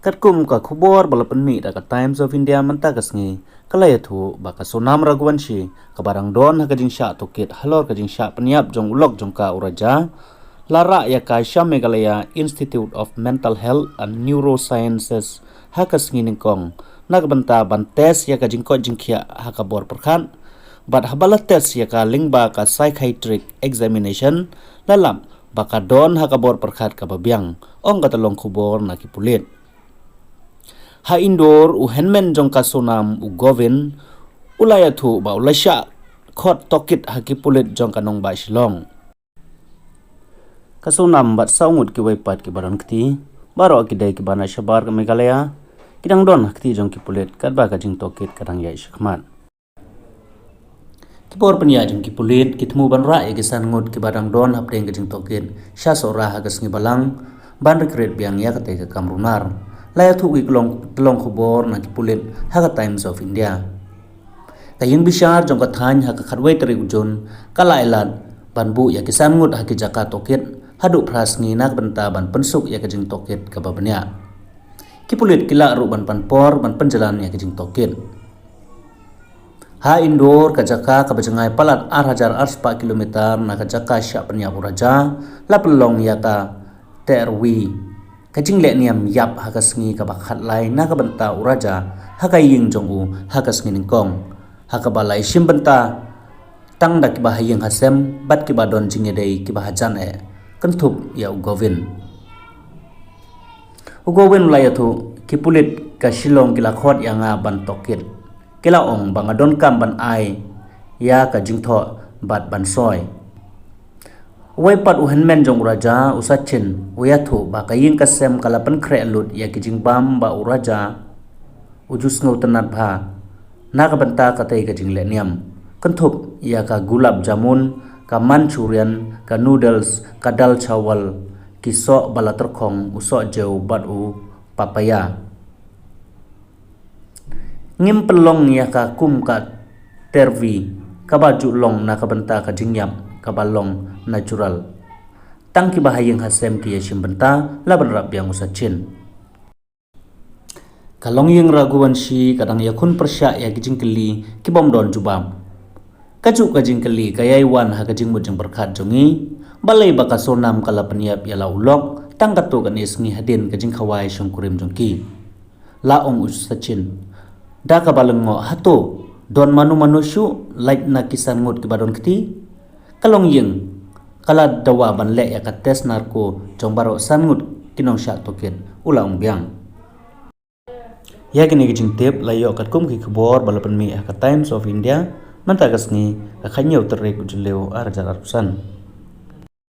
Katkum ka khubor balapan mi da ka Times of India manta kasngi kalaya thu ba ka sonam ragwanshi ka barang don ha ka jing sha tokit halor ka jing sha panyap jong ulok jong ka uraja lara ya ka Sham Meghalaya Institute of Mental Health and Neurosciences ha kasngi ningkong nagbanta bantes ya ka jing ko jing khia ha ka bor perkhan bat habala test ya ka lingba ka psychiatric examination dalam baka don ha ka bor perkhat ka babyang ong ka talong khubor na ki pulit ha indoor u henmen jong ka sonam u govin ulaya thu ba ulasha khot tokit ha ki pulit jong ka nong ba shilong ka sonam bat saungut ki waipat ki baron kti baro ki dai ki bana shabar ka Meghalaya kidang don kti jong ki pulit kat ba ka jing tokit kadang ya shakman ki bor panya jong ki pulit ki thmu ban ra ya ki san ngut ki badang don hapdeng ka jing tokit sha so ra ha gas ngi balang ban rekret biang ya ka te ka kamrunar laya thu wi klong khubor na ki pulit ha ka Times of India kaying bishar jong ka than ha ka khatwai tari ujon kala elat banbu ya ki san ngut ha ki jaka tokit hadu pras ngi nak banta ban pensuk ya ka jing tokit ka babnya ki pulit kila ru ban panpor ban penjalan ya ka jing tokit ha indoor ka jaka ka bajangai palat 8,000 kilometer na ka jaka sya panya uraja la pelong ya ka terwi kajing le niam yap hakas ngi ka bakhat lai na ka banta uraja haka ying jong u hakas ngi ningkong haka balai shim banta tang da ki bahaying hasem bat ki badon jinge dei ki bahajan e kentup ya ugovin laya thu ki pulit ka Shillong ki lakhot ya nga ban tokit kila ong bangadon kam ban ai ya ka jingtho bat ban soi waipat uhen men jong uraja usachin uyathu ba kaying kasem kalapan kre lut ya kijing bam ba uraja ujus ngau tanat bha na ka banta ka tai ka jing leniam kenthup ya ka gulab jamun ka manchurian ka noodles ka dal chawal ki so bala terkhong uso jeu bat u papaya ngim pelong ya ka kum ka tervi ka baju long na ka banta ka jingyap kabalong natural tangki bahayeng hasem ki yashim benta laban rap yang usachin kalong yeng raguan shi kadang yakun persya ya kijing keli ki bom don jubam kaju kajing keli kayai wan ha kajing mujeng berkat jongi balai baka sonam kala peniap ya laulok tangkatu kan isngi hadin kajing khawai shongkurim jongki laong usachin da kabalengo hato don manu manusyu like na kisan ngut ki badon kti kalong yeng kala dawa ban le ya ka tes narko jong baro sangut kinong sha token ulang biang ya kini kijing tip layo kat kum ki khbor balapan mi ka Times of India manta kasni ka khanyau terre ku juleu arjar arusan